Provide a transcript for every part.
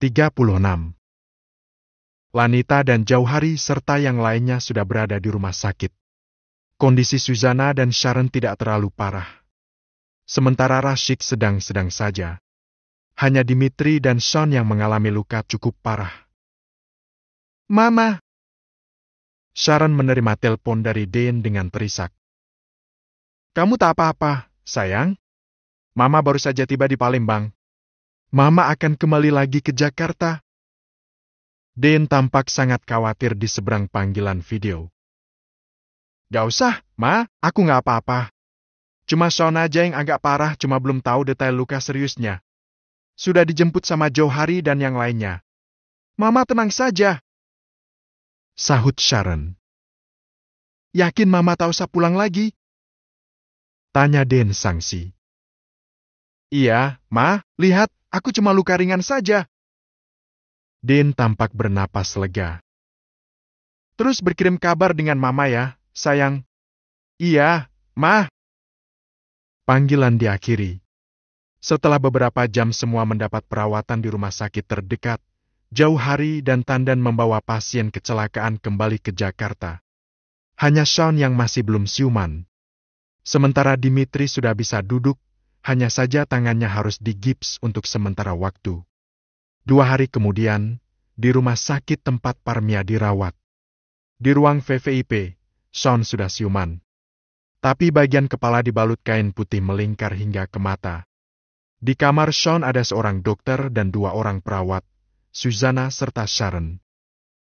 36. Lanita dan Jauhari serta yang lainnya sudah berada di rumah sakit. Kondisi Suzana dan Sharon tidak terlalu parah. Sementara Rashid sedang-sedang saja. Hanya Dimitri dan Sean yang mengalami luka cukup parah. Mama! Sharon menerima telepon dari Dean dengan terisak. Kamu tak apa-apa, sayang? Mama baru saja tiba di Palembang. Mama akan kembali lagi ke Jakarta. Dean tampak sangat khawatir di seberang panggilan video. Gak usah, Ma, aku gak apa-apa. Cuma Sean aja yang agak parah, cuma belum tahu detail luka seriusnya. Sudah dijemput sama Jauhari dan yang lainnya. Mama tenang saja. Sahut Sharon. Yakin Mama tak usah pulang lagi? Tanya Dean sangsi. Iya, Ma, lihat, aku cuma luka ringan saja. Dean tampak bernapas lega. Terus berkirim kabar dengan Mama ya, sayang. Iya, Ma. Panggilan diakhiri. Setelah beberapa jam semua mendapat perawatan di rumah sakit terdekat, Jauhari dan Tandan membawa pasien kecelakaan kembali ke Jakarta. Hanya Sean yang masih belum siuman. Sementara Dimitri sudah bisa duduk, hanya saja tangannya harus digips untuk sementara waktu. 2 hari kemudian, di rumah sakit tempat Parmia dirawat. Di ruang VVIP, Sean sudah siuman. Tapi bagian kepala dibalut kain putih melingkar hingga ke mata. Di kamar Sean ada seorang dokter dan 2 orang perawat, Suzana serta Sharon.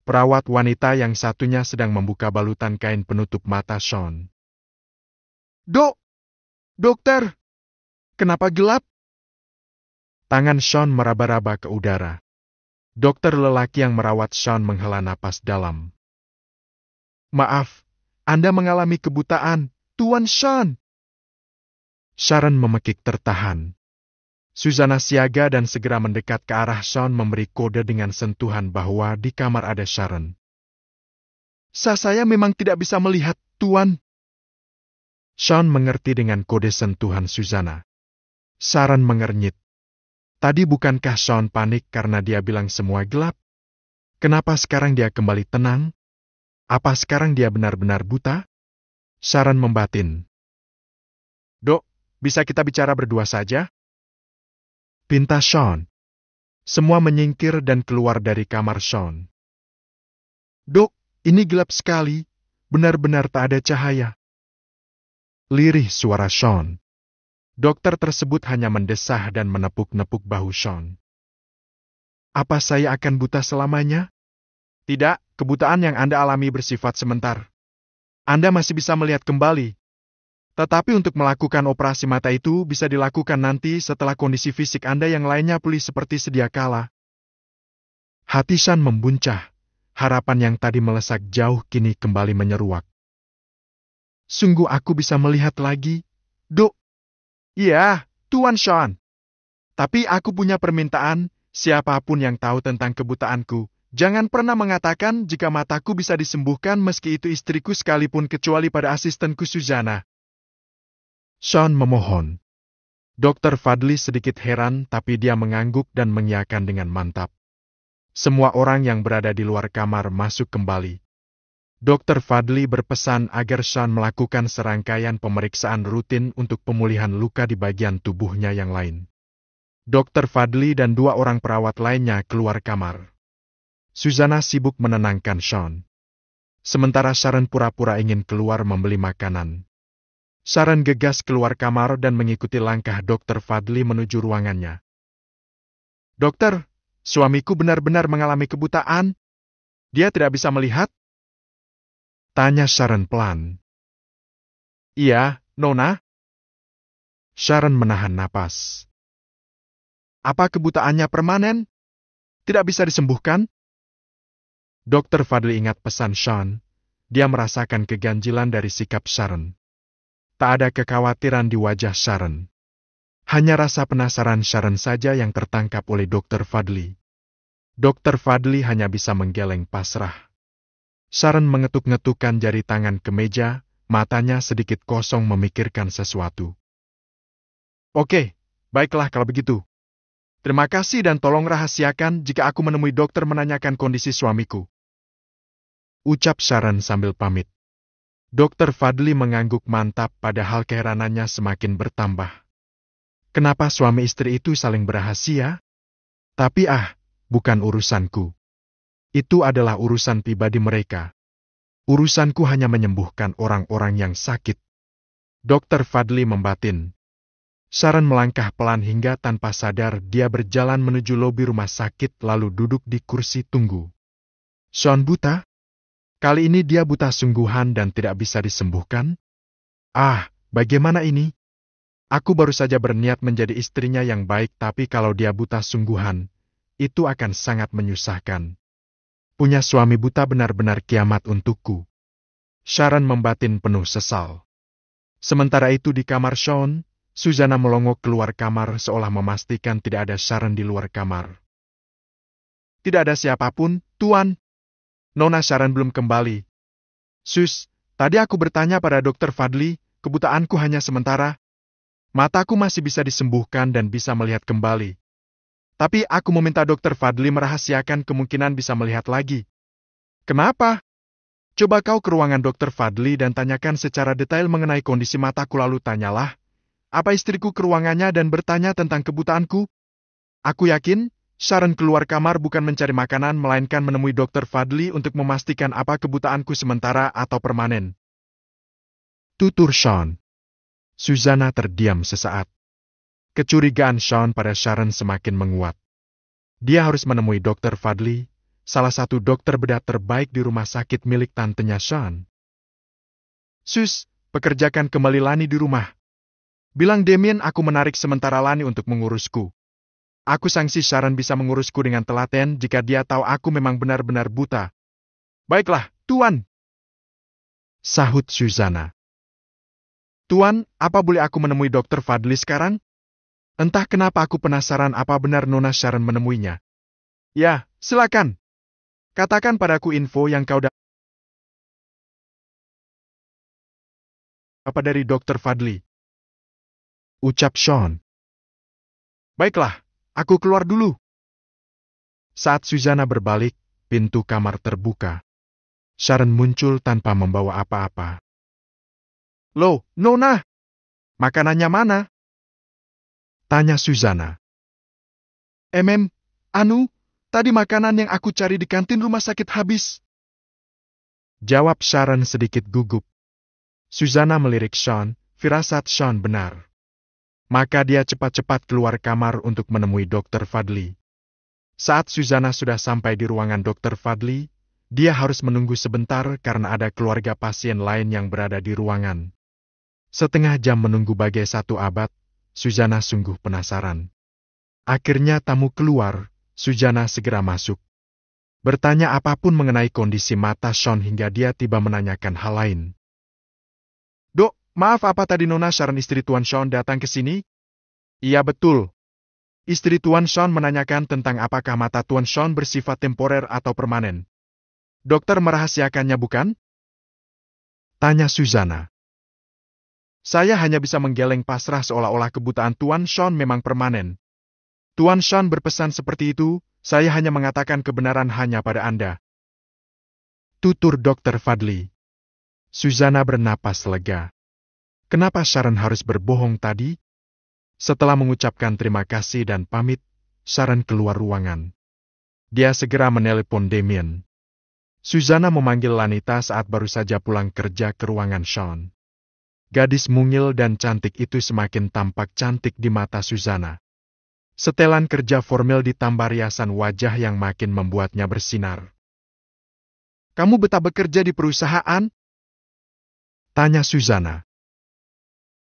Perawat wanita yang satunya sedang membuka balutan kain penutup mata Sean. Dokter, kenapa gelap? Tangan Sean meraba-raba ke udara. Dokter lelaki yang merawat Sean menghela napas dalam. Maaf, Anda mengalami kebutaan, Tuan Sean. Sharon memekik tertahan. Suzana siaga dan segera mendekat ke arah Sean memberi kode dengan sentuhan bahwa di kamar ada Sharon. Saya memang tidak bisa melihat, Tuan. Sean mengerti dengan kode sentuhan Suzana. Sharon mengernyit. Tadi bukankah Sean panik karena dia bilang semua gelap? Kenapa sekarang dia kembali tenang? Apa sekarang dia benar-benar buta? Sharon membatin. Dok, bisa kita bicara berdua saja? Pinta Sean. Semua menyingkir dan keluar dari kamar Sean. Dok, ini gelap sekali. Benar-benar tak ada cahaya. Lirih suara Sean. Dokter tersebut hanya mendesah dan menepuk-nepuk bahu Sean. Apa saya akan buta selamanya? Tidak, kebutaan yang Anda alami bersifat sebentar. Anda masih bisa melihat kembali. Tetapi untuk melakukan operasi mata itu bisa dilakukan nanti setelah kondisi fisik Anda yang lainnya pulih seperti sedia kala. Hati Sean membuncah. Harapan yang tadi melesak jauh kini kembali menyeruak. Sungguh aku bisa melihat lagi, Dok. Iya, Tuan Sean. Tapi aku punya permintaan, siapapun yang tahu tentang kebutaanku, jangan pernah mengatakan jika mataku bisa disembuhkan meski itu istriku sekalipun kecuali pada asistenku Suzana. Sean memohon. Dokter Fadli sedikit heran tapi dia mengangguk dan mengiyakan dengan mantap. Semua orang yang berada di luar kamar masuk kembali. Dokter Fadli berpesan agar Sean melakukan serangkaian pemeriksaan rutin untuk pemulihan luka di bagian tubuhnya yang lain. Dokter Fadli dan 2 orang perawat lainnya keluar kamar. Suzana sibuk menenangkan Sean. Sementara Sharon pura-pura ingin keluar membeli makanan. Sharon gegas keluar kamar dan mengikuti langkah Dokter Fadli menuju ruangannya. Dokter, suamiku benar-benar mengalami kebutaan. Dia tidak bisa melihat? Tanya Sharon pelan. Iya, Nona. Sharon menahan napas. Apa kebutaannya permanen? Tidak bisa disembuhkan? Dokter Fadli ingat pesan Sean. Dia merasakan keganjilan dari sikap Sharon. Tak ada kekhawatiran di wajah Sharon. Hanya rasa penasaran Sharon saja yang tertangkap oleh Dokter Fadli. Dokter Fadli hanya bisa menggeleng pasrah. Sharon mengetuk-ngetukkan jari tangan ke meja, matanya sedikit kosong memikirkan sesuatu. Oke, baiklah kalau begitu. Terima kasih dan tolong rahasiakan jika aku menemui dokter menanyakan kondisi suamiku. Ucap Sharon sambil pamit. Dokter Fadli mengangguk mantap padahal keheranannya semakin bertambah. Kenapa suami istri itu saling berahasia? Tapi bukan urusanku. Itu adalah urusan pribadi mereka. Urusanku hanya menyembuhkan orang-orang yang sakit. Dokter Fadli membatin. Sharon melangkah pelan hingga tanpa sadar dia berjalan menuju lobi rumah sakit lalu duduk di kursi tunggu. Sean buta? Kali ini dia buta sungguhan dan tidak bisa disembuhkan? Bagaimana ini? Aku baru saja berniat menjadi istrinya yang baik, tapi kalau dia buta sungguhan, itu akan sangat menyusahkan. Punya suami buta benar-benar kiamat untukku. Sharon membatin penuh sesal. Sementara itu di kamar Sean, Susanna melongo keluar kamar seolah memastikan tidak ada Sharon di luar kamar. Tidak ada siapapun, Tuan. Nona Sharon belum kembali. Sus, tadi aku bertanya pada Dokter Fadli, kebutaanku hanya sementara. Mataku masih bisa disembuhkan dan bisa melihat kembali. Tapi aku meminta Dokter Fadli merahasiakan kemungkinan bisa melihat lagi. Kenapa? Coba kau ke ruangan Dokter Fadli dan tanyakan secara detail mengenai kondisi mataku lalu tanyalah, apa istriku ke ruangannya dan bertanya tentang kebutaanku? Aku yakin, Sharon keluar kamar bukan mencari makanan melainkan menemui Dokter Fadli untuk memastikan apa kebutaanku sementara atau permanen. Tutur Sean. Susanna terdiam sesaat. Kecurigaan Sean pada Sharon semakin menguat. Dia harus menemui Dokter Fadli, salah satu dokter bedah terbaik di rumah sakit milik tantenya Sean. Sus, pekerjakan kembali Lani di rumah. Bilang Damien aku menarik sementara Lani untuk mengurusku. Aku sangsi Sharon bisa mengurusku dengan telaten jika dia tahu aku memang benar-benar buta. Baiklah, Tuan. Sahut Susanna. Tuan, apa boleh aku menemui Dokter Fadli sekarang? Entah kenapa aku penasaran apa benar Nona Sharon menemuinya. Ya, silakan. Katakan padaku info yang kau dapat dari Dokter Fadli. Ucap Sean. Baiklah, aku keluar dulu. Saat Susanna berbalik, pintu kamar terbuka. Sharon muncul tanpa membawa apa-apa. Loh, Nona! Makanannya mana? Tanya Susanna. Tadi makanan yang aku cari di kantin rumah sakit habis. Jawab Sharon sedikit gugup. Susanna melirik Sean, firasat Sean benar. Maka dia cepat-cepat keluar kamar untuk menemui Dokter Fadli. Saat Susanna sudah sampai di ruangan Dokter Fadli, dia harus menunggu sebentar karena ada keluarga pasien lain yang berada di ruangan. Setengah jam menunggu bagai satu abad, Susanna sungguh penasaran. Akhirnya tamu keluar, Susanna segera masuk. Bertanya apapun mengenai kondisi mata Sean hingga dia tiba menanyakan hal lain. Dok, maaf apa tadi Nona Sharon istri Tuan Sean datang ke sini? Iya betul. Istri Tuan Sean menanyakan tentang apakah mata Tuan Sean bersifat temporer atau permanen. Dokter merahasiakannya bukan? Tanya Susanna. Saya hanya bisa menggeleng pasrah seolah-olah kebutaan Tuan Sean memang permanen. Tuan Sean berpesan seperti itu, saya hanya mengatakan kebenaran hanya pada Anda. Tutur Dokter Fadli. Susanna bernapas lega. Kenapa Sharon harus berbohong tadi? Setelah mengucapkan terima kasih dan pamit, Sharon keluar ruangan. Dia segera menelepon Damien. Susanna memanggil Lanita saat baru saja pulang kerja ke ruangan Sean. Gadis mungil dan cantik itu semakin tampak cantik di mata Susanna. Setelan kerja formal ditambah riasan wajah yang makin membuatnya bersinar. Kamu betah bekerja di perusahaan? Tanya Susanna.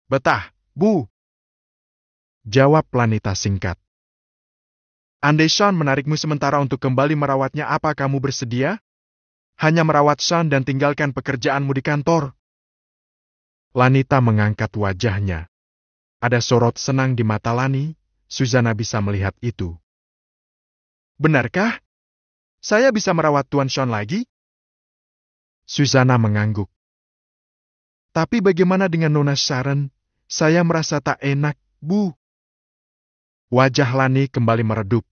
Betah, Bu. Jawab Lanita singkat. Andai Sean menarikmu sementara untuk kembali merawatnya, apa kamu bersedia? Hanya merawat Sean dan tinggalkan pekerjaanmu di kantor. Lanita mengangkat wajahnya. Ada sorot senang di mata Lani, Susanna bisa melihat itu. Benarkah? Saya bisa merawat Tuan Sean lagi? Susanna mengangguk. Tapi bagaimana dengan Nona Sharon? Saya merasa tak enak, Bu. Wajah Lani kembali meredup.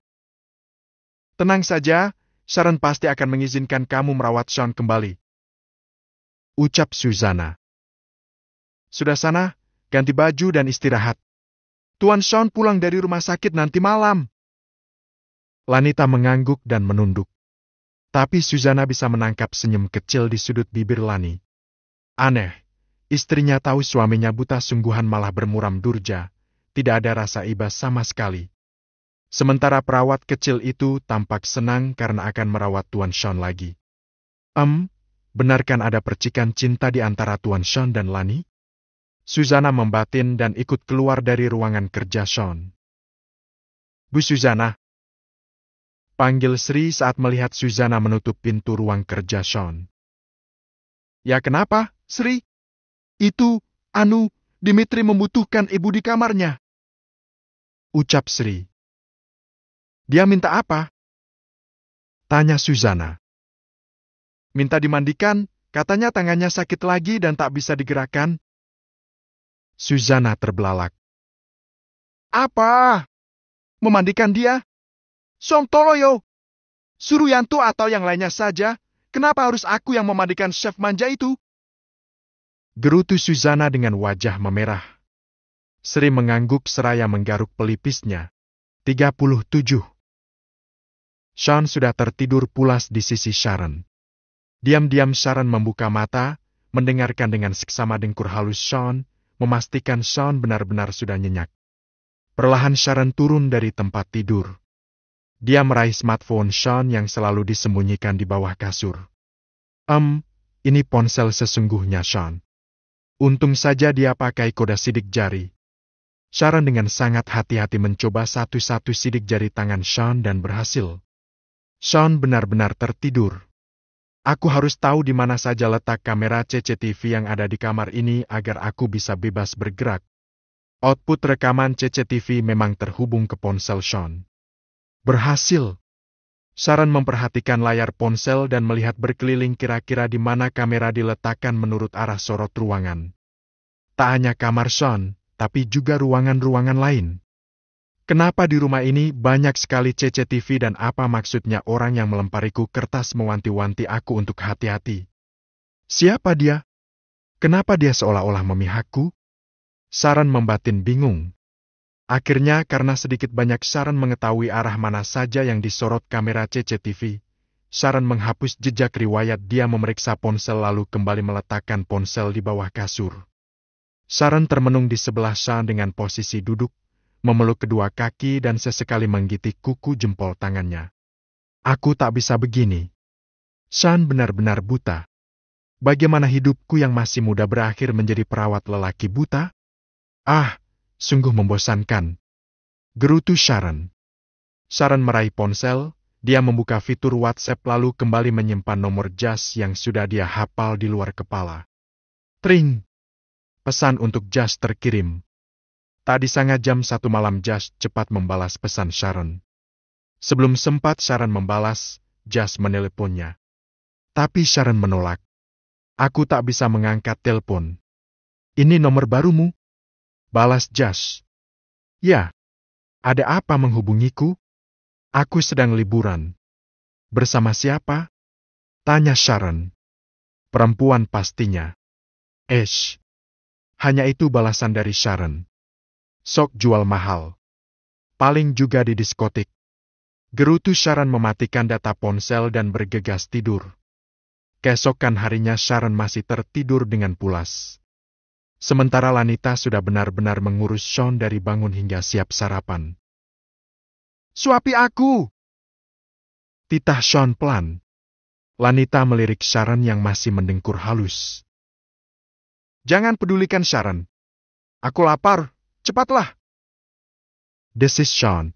Tenang saja, Sharon pasti akan mengizinkan kamu merawat Sean kembali, ucap Susanna. Sudah sana, ganti baju dan istirahat. Tuan Sean pulang dari rumah sakit nanti malam. Lanita mengangguk dan menunduk. Tapi Susanna bisa menangkap senyum kecil di sudut bibir Lani. Aneh, istrinya tahu suaminya buta sungguhan malah bermuram durja. Tidak ada rasa iba sama sekali. Sementara perawat kecil itu tampak senang karena akan merawat Tuan Sean lagi. Benarkan ada percikan cinta di antara Tuan Sean dan Lani? Susanna membatin dan ikut keluar dari ruangan kerja Sean. Bu Susanna, panggil Sri saat melihat Susanna menutup pintu ruang kerja Sean. Ya kenapa, Sri? Itu, Dimitri membutuhkan ibu di kamarnya, ucap Sri. Dia minta apa? Tanya Susanna. Minta dimandikan, katanya tangannya sakit lagi dan tak bisa digerakkan. Susanna terbelalak. Apa? Memandikan dia? Sontoloyo! Suruh Yanto atau yang lainnya saja, kenapa harus aku yang memandikan chef manja itu? Gerutu Susanna dengan wajah memerah. Sri mengangguk seraya menggaruk pelipisnya. 37. Sean sudah tertidur pulas di sisi Sharon. Diam-diam Sharon membuka mata, mendengarkan dengan seksama dengkur halus Sean, memastikan Sean benar-benar sudah nyenyak. Perlahan Sharon turun dari tempat tidur. Dia meraih smartphone Sean yang selalu disembunyikan di bawah kasur. Ini ponsel sesungguhnya Sean. Untung saja dia pakai kode sidik jari. Sharon dengan sangat hati-hati mencoba satu-satu sidik jari tangan Sean dan berhasil. Sean benar-benar tertidur. Aku harus tahu di mana saja letak kamera CCTV yang ada di kamar ini agar aku bisa bebas bergerak. Output rekaman CCTV memang terhubung ke ponsel Sean. Berhasil. Sharon memperhatikan layar ponsel dan melihat berkeliling kira-kira di mana kamera diletakkan menurut arah sorot ruangan. Tak hanya kamar Sean, tapi juga ruangan-ruangan lain. Kenapa di rumah ini banyak sekali CCTV dan apa maksudnya orang yang melempariku kertas mewanti-wanti aku untuk hati-hati? Siapa dia? Kenapa dia seolah-olah memihakku? Sharon membatin bingung. Akhirnya karena sedikit banyak Sharon mengetahui arah mana saja yang disorot kamera CCTV, Sharon menghapus jejak riwayat dia memeriksa ponsel lalu kembali meletakkan ponsel di bawah kasur. Sharon termenung di sebelah Sean dengan posisi duduk, memeluk kedua kaki dan sesekali menggitik kuku jempol tangannya. Aku tak bisa begini. Sean benar-benar buta. Bagaimana hidupku yang masih muda berakhir menjadi perawat lelaki buta? Sungguh membosankan. Gerutu Sharon. Sharon meraih ponsel, dia membuka fitur WhatsApp lalu kembali menyimpan nomor Jas yang sudah dia hafal di luar kepala. Tring. Pesan untuk Jas terkirim. Tak disangka jam 1 malam Jas cepat membalas pesan Sharon. Sebelum sempat Sharon membalas, Jas meneleponnya. Tapi Sharon menolak. Aku tak bisa mengangkat telepon. Ini nomor barumu? Balas Jas. Ya. Ada apa menghubungiku? Aku sedang liburan. Bersama siapa? Tanya Sharon. Perempuan pastinya. Hanya itu balasan dari Sharon. Sok jual mahal. Paling juga di diskotik. Gerutu Sharon mematikan data ponsel dan bergegas tidur. Keesokan harinya Sharon masih tertidur dengan pulas. Sementara Lanita sudah benar-benar mengurus Sean dari bangun hingga siap sarapan. Suapi aku! Titah Sean pelan. Lanita melirik Sharon yang masih mendengkur halus. Jangan pedulikan Sharon. Aku lapar, cepatlah. Desis Sean.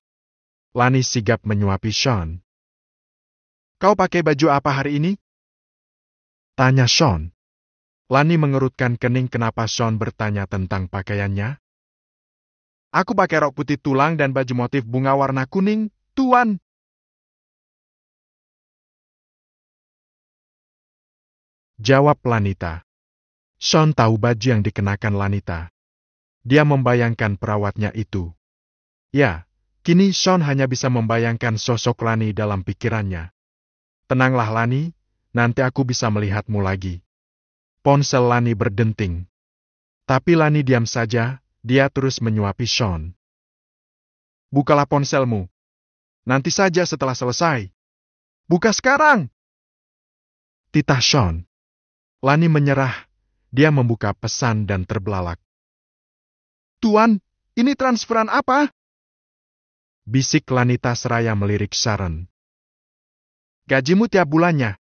Lani sigap menyuapi Sean. Kau pakai baju apa hari ini? Tanya Sean. Lani mengerutkan kening kenapa Sean bertanya tentang pakaiannya. Aku pakai rok putih tulang dan baju motif bunga warna kuning, Tuan. Jawab Lanita. Sean tahu baju yang dikenakan Lanita. Dia membayangkan perawatnya itu. Ya, Kini Sean hanya bisa membayangkan sosok Lani dalam pikirannya. Tenanglah Lani, nanti aku bisa melihatmu lagi. Ponsel Lani berdenting. Tapi Lani diam saja, dia terus menyuapi Sean. Bukalah ponselmu. Nanti saja setelah selesai. Buka sekarang! Titah Sean. Lani menyerah, dia membuka pesan dan terbelalak. Tuan, ini transferan apa? Bisik Lanita seraya melirik Sharon. Gajimu tiap bulannya.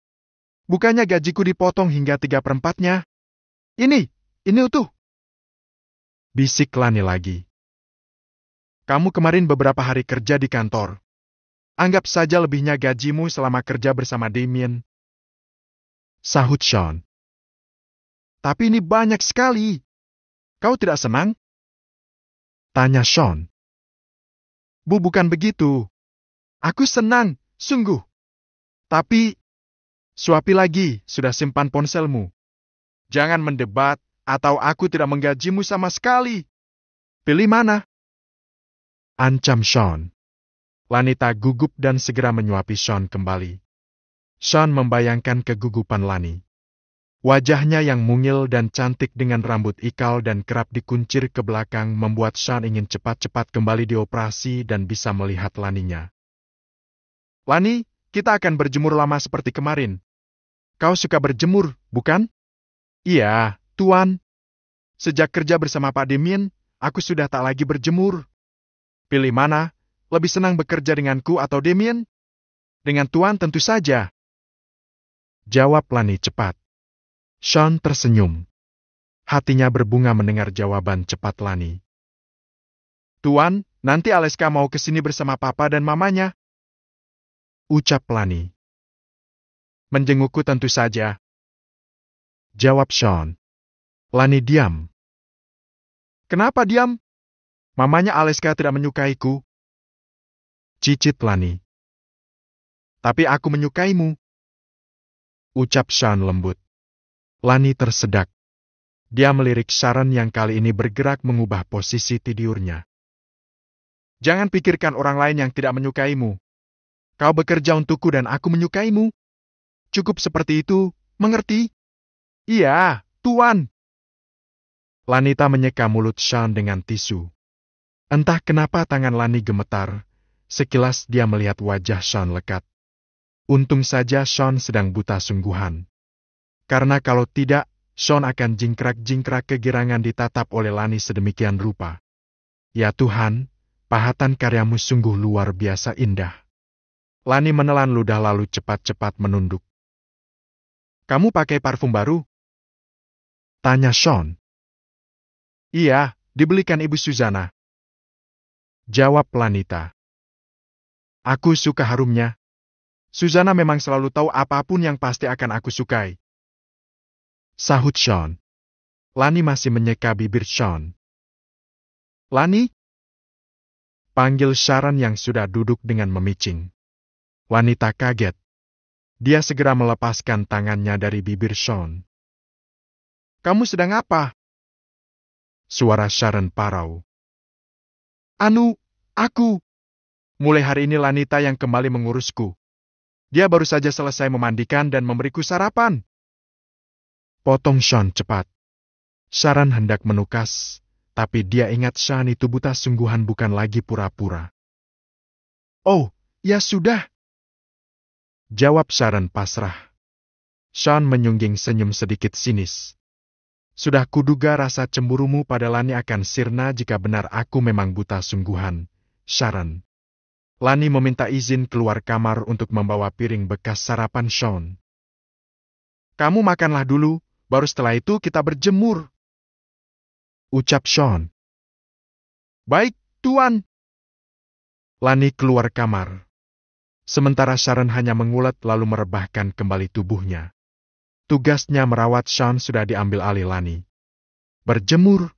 Bukannya gajiku dipotong hingga 3/4-nya? Ini utuh. Bisik Lani lagi. Kamu kemarin beberapa hari kerja di kantor. Anggap saja lebihnya gajimu selama kerja bersama Damien. Sahut Sean. Tapi ini banyak sekali. Kau tidak senang? Tanya Sean. Bukan begitu. Aku senang, sungguh. Tapi, suapi lagi, sudah simpan ponselmu. Jangan mendebat, atau aku tidak menggajimu sama sekali. Pilih mana? Ancam Sean. Lanita gugup dan segera menyuapi Sean kembali. Sean membayangkan kegugupan Lani. Wajahnya yang mungil dan cantik dengan rambut ikal dan kerap dikuncir ke belakang membuat Sean ingin cepat-cepat kembali dioperasi dan bisa melihat Laninya. Lani, kita akan berjemur lama seperti kemarin. Kau suka berjemur, bukan? Iya, Tuan. Sejak kerja bersama Pak Damien, aku sudah tak lagi berjemur. Pilih mana? Lebih senang bekerja denganku atau Damien? Dengan Tuan tentu saja. Jawab Lani cepat. Sean tersenyum. Hatinya berbunga mendengar jawaban cepat Lani. Tuan, nanti Aleska mau ke sini bersama Papa dan Mamanya. Ucap Lani. Menjengukku tentu saja. Jawab Sean. Lani diam. Kenapa diam? Mamanya Aleska tidak menyukaiku. Cicit Lani. Tapi aku menyukaimu. Ucap Sean lembut. Lani tersedak. Dia melirik Sharon yang kali ini bergerak mengubah posisi tidurnya. Jangan pikirkan orang lain yang tidak menyukaimu. Kau bekerja untukku dan aku menyukaimu. Cukup seperti itu, mengerti? Iya, Tuan. Lanita menyeka mulut Sean dengan tisu. Entah kenapa tangan Lani gemetar. Sekilas dia melihat wajah Sean lekat. Untung saja Sean sedang buta sungguhan. Karena kalau tidak, Sean akan jingkrak-jingkrak kegirangan ditatap oleh Lani sedemikian rupa. Ya Tuhan, pahatan karyamu sungguh luar biasa indah. Lani menelan ludah lalu cepat-cepat menunduk. Kamu pakai parfum baru? Tanya Sean. Iya, dibelikan Ibu Suzana. Jawab Lanita. Aku suka harumnya. Suzana memang selalu tahu apapun yang pasti akan aku sukai. Sahut Sean. Lani masih menyeka bibir Sean. Lani? Panggil Sharon yang sudah duduk dengan memicing. Wanita kaget. Dia segera melepaskan tangannya dari bibir Sean. Kamu sedang apa? Suara Sharon parau. Aku. Mulai hari ini Lanita yang kembali mengurusku. Dia baru saja selesai memandikan dan memberiku sarapan. Potong Sean cepat. Sharon hendak menukas, tapi dia ingat Sean itu buta sungguhan bukan lagi pura-pura. Oh, ya sudah. Jawab Sharon pasrah. Sean menyungging senyum sedikit sinis. Sudah kuduga rasa cemburumu pada Lani akan sirna jika benar aku memang buta sungguhan, Sharon. Lani meminta izin keluar kamar untuk membawa piring bekas sarapan Sean. Kamu makanlah dulu, baru setelah itu kita berjemur. Ucap Sean. Baik, Tuan. Lani keluar kamar. Sementara Sharon hanya mengulet lalu merebahkan kembali tubuhnya. Tugasnya merawat Sean sudah diambil alih Lani. Berjemur.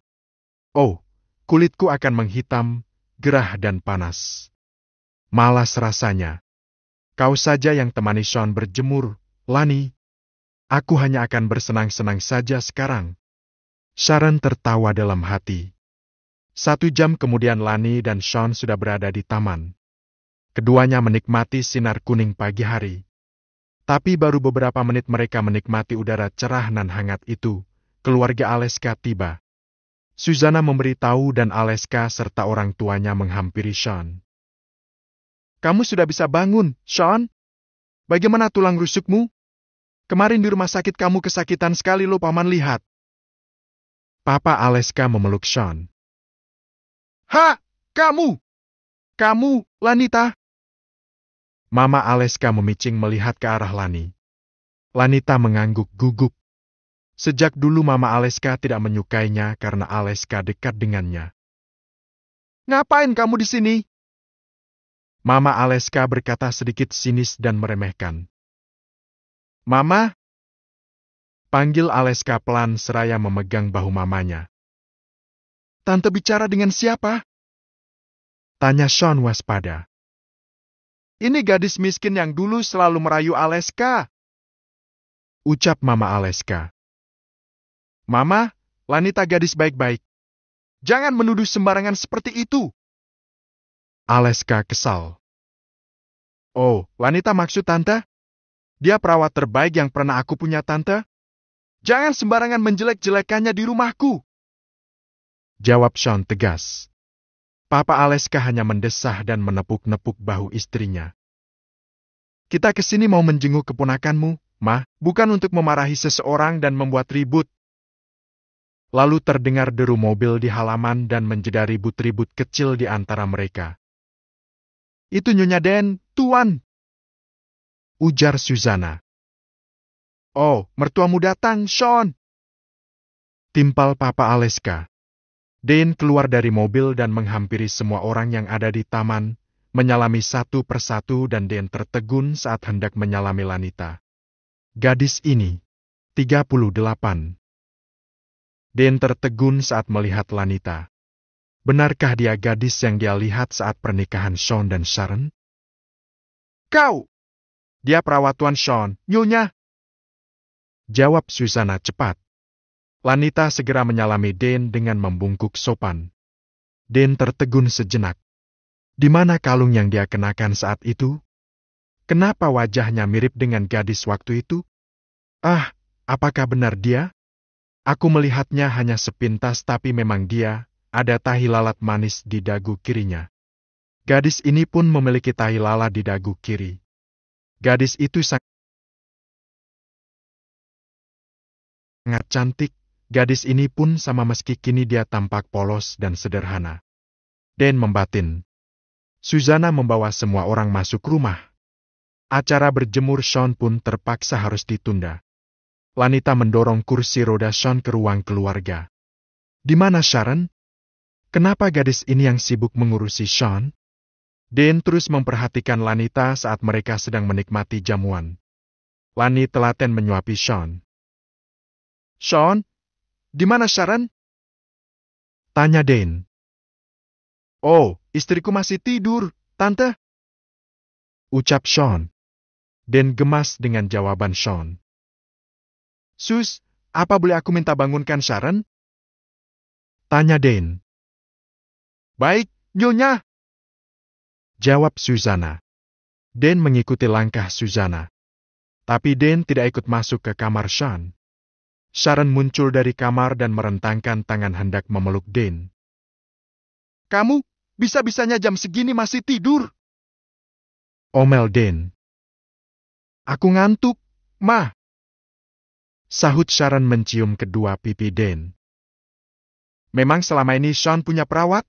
Oh, kulitku akan menghitam, gerah dan panas. Malas rasanya. Kau saja yang temani Sean berjemur, Lani. Aku hanya akan bersenang-senang saja sekarang. Sharon tertawa dalam hati. 1 jam kemudian Lani dan Sean sudah berada di taman. Keduanya menikmati sinar kuning pagi hari. Tapi baru beberapa menit mereka menikmati udara cerah nan hangat itu, keluarga Aleska tiba. Susanna memberitahu dan Aleska serta orang tuanya menghampiri Sean. Kamu sudah bisa bangun, Sean? Bagaimana tulang rusukmu? Kemarin di rumah sakit kamu kesakitan sekali loh, Paman lihat. Papa Aleska memeluk Sean. Ha! Kamu! Kamu, Lanita! Mama Aleska memicing melihat ke arah Lani. Lanita mengangguk gugup. Sejak dulu Mama Aleska tidak menyukainya karena Aleska dekat dengannya. Ngapain kamu di sini? Mama Aleska berkata sedikit sinis dan meremehkan. Mama? Panggil Aleska pelan seraya memegang bahu mamanya. Tante bicara dengan siapa? Tanya Sean waspada. Ini gadis miskin yang dulu selalu merayu Aleska. Ucap Mama Aleska. Mama, Lanita gadis baik-baik. Jangan menuduh sembarangan seperti itu. Aleska kesal. Oh, Lanita maksud tante? Dia perawat terbaik yang pernah aku punya tante. Jangan sembarangan menjelek-jelekannya di rumahku. Jawab Sean tegas. Papa Aleska hanya mendesah dan menepuk-nepuk bahu istrinya. Kita kesini mau menjenguk keponakanmu, Ma, bukan untuk memarahi seseorang dan membuat ribut. Lalu terdengar deru mobil di halaman dan menjeda ribut-ribut kecil di antara mereka. Itu Nyonya Den, Tuan. Ujar Susanna. Oh, mertuamu datang, Sean. Timpal Papa Aleska. Dane keluar dari mobil dan menghampiri semua orang yang ada di taman, menyalami satu persatu dan Dane tertegun saat hendak menyalami Lanita. Gadis ini, 38. Dane tertegun saat melihat Lanita. Benarkah dia gadis yang dia lihat saat pernikahan Sean dan Sharon? Kau! Dia perawat Tuan Sean, Nyonya. Jawab Susanna cepat. Lanita segera menyalami Dane dengan membungkuk sopan. Dane tertegun sejenak. Di mana kalung yang dia kenakan saat itu? Kenapa wajahnya mirip dengan gadis waktu itu? Ah, apakah benar dia? Aku melihatnya hanya sepintas tapi memang dia, ada tahi lalat manis di dagu kirinya. Gadis ini pun memiliki tahi lalat di dagu kiri. Gadis itu sangat cantik. Gadis ini pun sama meski kini dia tampak polos dan sederhana. Dane membatin. Susanna membawa semua orang masuk rumah. Acara berjemur Sean pun terpaksa harus ditunda. Lanita mendorong kursi roda Sean ke ruang keluarga. Di mana Sharon? Kenapa gadis ini yang sibuk mengurusi Sean? Dane terus memperhatikan Lanita saat mereka sedang menikmati jamuan. Lani telaten menyuapi Sean. Sean? Di mana Sharon? Tanya Dane. Oh, istriku masih tidur, Tante. Ucap Sean. Dane gemas dengan jawaban Sean. Sus, apa boleh aku minta bangunkan Sharon? Tanya Dane. Baik, Nyonya. Jawab Susanna. Dane mengikuti langkah Susanna. Tapi Dane tidak ikut masuk ke kamar Sean. Sharon muncul dari kamar dan merentangkan tangan hendak memeluk Dane. Kamu, bisa-bisanya jam segini masih tidur? Omel Dane. Aku ngantuk, Ma. Sahut Sharon mencium kedua pipi Dane. Memang selama ini Sean punya perawat?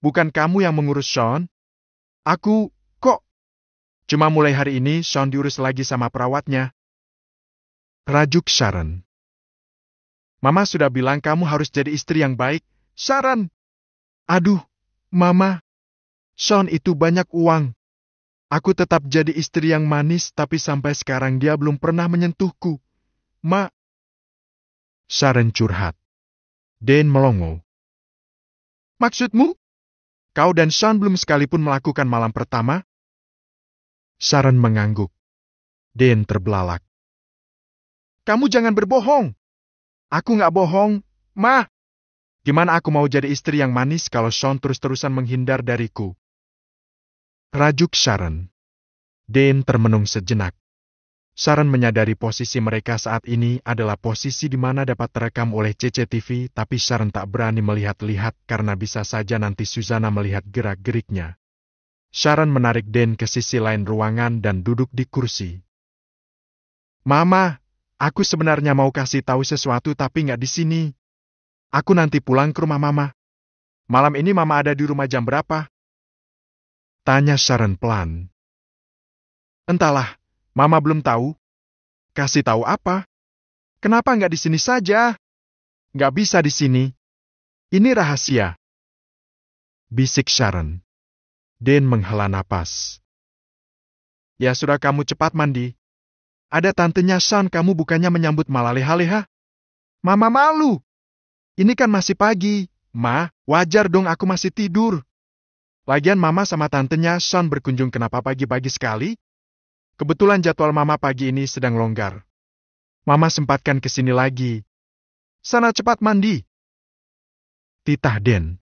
Bukan kamu yang mengurus Sean? Aku, kok? Cuma mulai hari ini Sean diurus lagi sama perawatnya. Rajuk Sharon. Mama sudah bilang kamu harus jadi istri yang baik, Sharon. Aduh, Mama. Sean itu banyak uang. Aku tetap jadi istri yang manis tapi sampai sekarang dia belum pernah menyentuhku. Ma. Sharon curhat. Dane melongo. Maksudmu? Kau dan Sean belum sekalipun melakukan malam pertama? Sharon mengangguk. Dane terbelalak. Kamu jangan berbohong. Aku nggak bohong, Ma. Gimana aku mau jadi istri yang manis kalau Sean terus-terusan menghindar dariku? Rajuk Sharon. Dane termenung sejenak. Sharon menyadari posisi mereka saat ini adalah posisi di mana dapat terekam oleh CCTV, tapi Sharon tak berani melihat-lihat karena bisa saja nanti Susanna melihat gerak-geriknya. Sharon menarik Dane ke sisi lain ruangan dan duduk di kursi. Mama, aku sebenarnya mau kasih tahu sesuatu tapi nggak di sini. Aku nanti pulang ke rumah Mama. Malam ini Mama ada di rumah jam berapa? Tanya Sharon pelan. Entahlah, Mama belum tahu. Kasih tahu apa? Kenapa nggak di sini saja? Nggak bisa di sini. Ini rahasia. Bisik Sharon. Dane menghela napas. Ya sudah, kamu cepat mandi. Ada tantenya Sean, kamu bukannya menyambut malah leha-leha? Mama malu. Ini kan masih pagi. Ma, wajar dong aku masih tidur. Lagian Mama sama tantenya Sean berkunjung kenapa pagi-pagi sekali? Kebetulan jadwal Mama pagi ini sedang longgar. Mama sempatkan ke sini lagi. Sana cepat mandi. Titah Dane.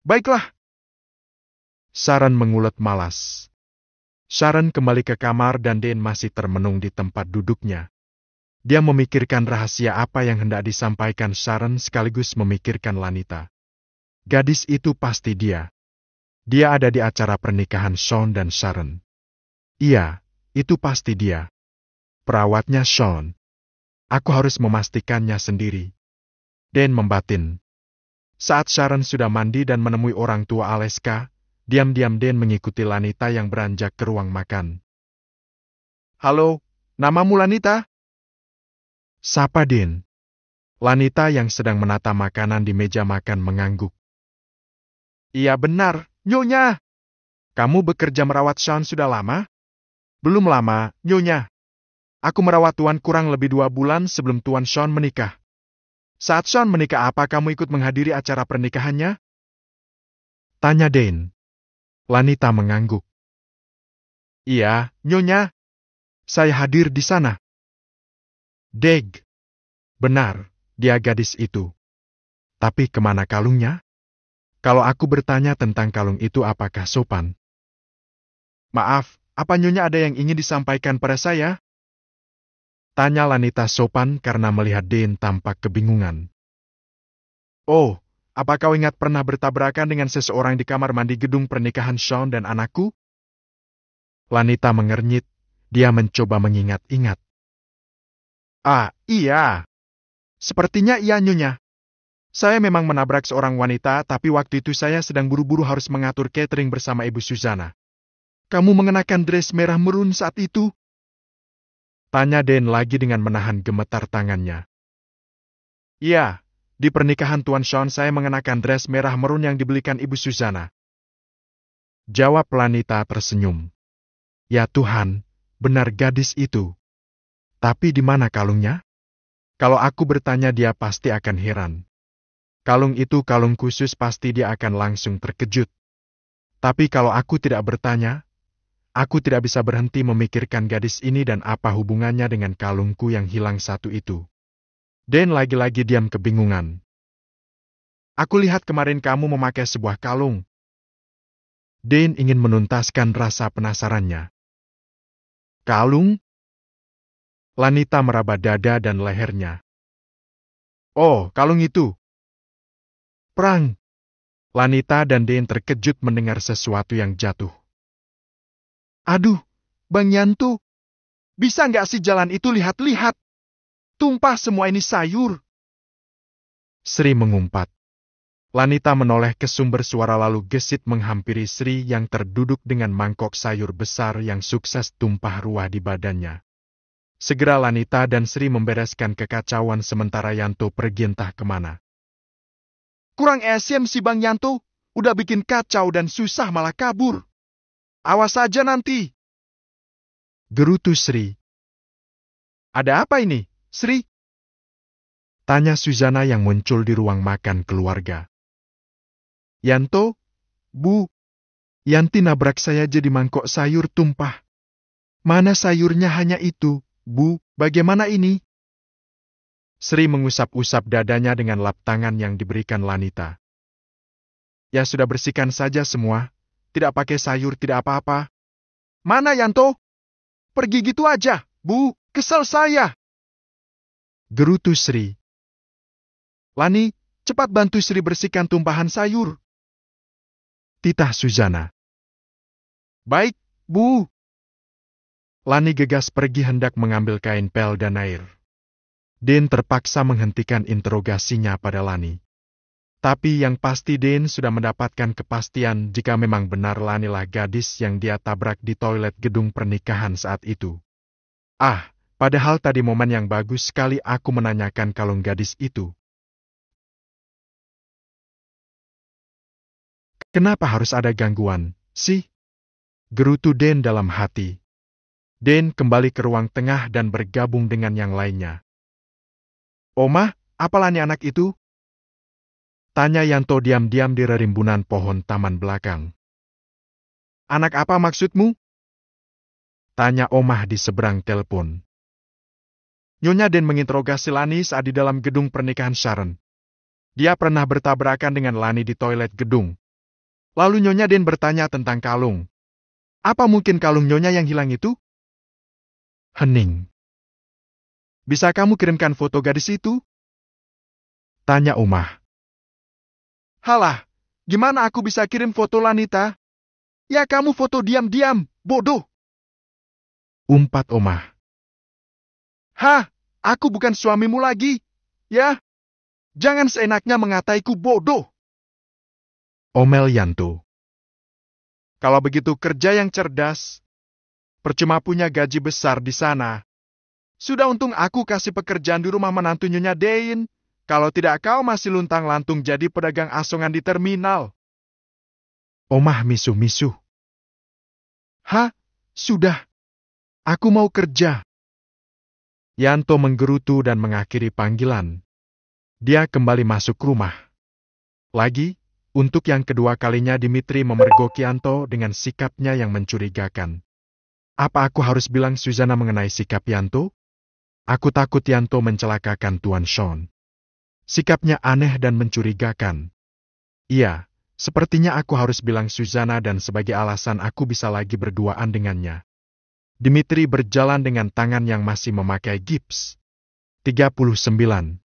Baiklah. Sharon mengulet malas. Sharon kembali ke kamar dan Dane masih termenung di tempat duduknya. Dia memikirkan rahasia apa yang hendak disampaikan Sharon sekaligus memikirkan Lanita. Gadis itu pasti dia. Dia ada di acara pernikahan Sean dan Sharon. Iya, itu pasti dia. Perawatnya Sean. Aku harus memastikannya sendiri. Dane membatin. Saat Sharon sudah mandi dan menemui orang tua Aleska, diam-diam Dane mengikuti Lanita yang beranjak ke ruang makan. Halo, namamu Lanita? Sapa Dane. Lanita yang sedang menata makanan di meja makan mengangguk. Iya benar, Nyonya. Kamu bekerja merawat Sean sudah lama? Belum lama, Nyonya. Aku merawat Tuan kurang lebih 2 bulan sebelum Tuan Sean menikah. Saat Sean menikah, apa kamu ikut menghadiri acara pernikahannya? Tanya Dane. Lanita mengangguk. Iya, Nyonya. Saya hadir di sana. Deg. Benar, dia gadis itu. Tapi kemana kalungnya? Kalau aku bertanya tentang kalung itu, apakah sopan? Maaf, apa Nyonya ada yang ingin disampaikan pada saya? Tanya Lanita sopan karena melihat Dane tampak kebingungan. Oh, apa kau ingat pernah bertabrakan dengan seseorang di kamar mandi gedung pernikahan Sean dan anakku? Lanita mengernyit, dia mencoba mengingat-ingat. Ah, iya. Sepertinya iya, Nyonya. Saya memang menabrak seorang wanita, tapi waktu itu saya sedang buru-buru harus mengatur catering bersama Ibu Susanna. Kamu mengenakan dress merah merun saat itu? Tanya Dane lagi dengan menahan gemetar tangannya. Iya, di pernikahan Tuan Sean saya mengenakan dress merah merun yang dibelikan Ibu Susanna. Jawab Lanita tersenyum. Ya Tuhan, benar gadis itu. Tapi di mana kalungnya? Kalau aku bertanya dia pasti akan heran. Kalung itu kalung khusus, pasti dia akan langsung terkejut. Tapi kalau aku tidak bertanya, aku tidak bisa berhenti memikirkan gadis ini dan apa hubungannya dengan kalungku yang hilang satu itu. Dan lagi-lagi diam kebingungan. Aku lihat kemarin kamu memakai sebuah kalung. Dane ingin menuntaskan rasa penasarannya. Kalung? Lanita meraba dada dan lehernya. Oh, kalung itu. Perang. Lanita dan Dane terkejut mendengar sesuatu yang jatuh. Aduh, Bang Yanto. Bisa nggak sih jalan itu lihat-lihat? Tumpah semua ini sayur. Sri mengumpat. Lanita menoleh ke sumber suara lalu gesit menghampiri Sri yang terduduk dengan mangkok sayur besar yang sukses tumpah ruah di badannya. Segera Lanita dan Sri membereskan kekacauan sementara Yanto pergi entah kemana. Kurang esem si Bang Yanto, udah bikin kacau dan susah malah kabur. Awas saja nanti. Gerutu Sri. Ada apa ini, Sri? Tanya Susanna yang muncul di ruang makan keluarga. Yanto, Bu, Yanti nabrak saya jadi mangkok sayur tumpah. Mana sayurnya hanya itu, Bu, bagaimana ini? Sri mengusap-usap dadanya dengan lap tangan yang diberikan Lanita. Ya sudah, bersihkan saja semua. Tidak pakai sayur, tidak apa-apa. Mana Yanto? Pergi gitu aja, Bu. Kesel saya. Gerutu Sri. Lani, cepat bantu Sri bersihkan tumpahan sayur. Titah Suzana. Baik, Bu. Lani gegas pergi hendak mengambil kain pel dan air. Den terpaksa menghentikan interogasinya pada Lani. Tapi yang pasti Den sudah mendapatkan kepastian jika memang benar Lanilah gadis yang dia tabrak di toilet gedung pernikahan saat itu. Ah, padahal tadi momen yang bagus sekali aku menanyakan kalung gadis itu. Kenapa harus ada gangguan, sih? Gerutu Den dalam hati. Den kembali ke ruang tengah dan bergabung dengan yang lainnya. Oma, apa Lani anak itu? Tanya Yanto diam-diam di rerimbunan pohon taman belakang. Anak apa maksudmu? Tanya Omah di seberang telepon. Nyonya Den menginterogasi Lani saat di dalam gedung pernikahan Sharon. Dia pernah bertabrakan dengan Lani di toilet gedung. Lalu Nyonya Den bertanya tentang kalung. Apa mungkin kalung Nyonya yang hilang itu? Hening. Bisa kamu kirimkan foto gadis itu? Tanya Omah. Halah, gimana aku bisa kirim foto Lanita? Ya kamu foto diam-diam, bodoh. Umpat Omah. Hah, aku bukan suamimu lagi. Ya, jangan seenaknya mengataiku bodoh. Omel Yanto. Kalau begitu kerja yang cerdas. Percuma punya gaji besar di sana. Sudah untung aku kasih pekerjaan di rumah menantu Nyonya Dein. Kalau tidak kau masih luntang-lantung jadi pedagang asongan di terminal. Omah misuh-misuh. Hah? Sudah. Aku mau kerja. Yanto menggerutu dan mengakhiri panggilan. Dia kembali masuk rumah. Lagi, untuk yang kedua kalinya Dimitri memergoki Yanto dengan sikapnya yang mencurigakan. Apa aku harus bilang Suzana mengenai sikap Yanto? Aku takut Yanto mencelakakan Tuan Sean. Sikapnya aneh dan mencurigakan. Iya, sepertinya aku harus bilang Suzana dan sebagai alasan aku bisa lagi berduaan dengannya. Dimitri berjalan dengan tangan yang masih memakai gips. 39.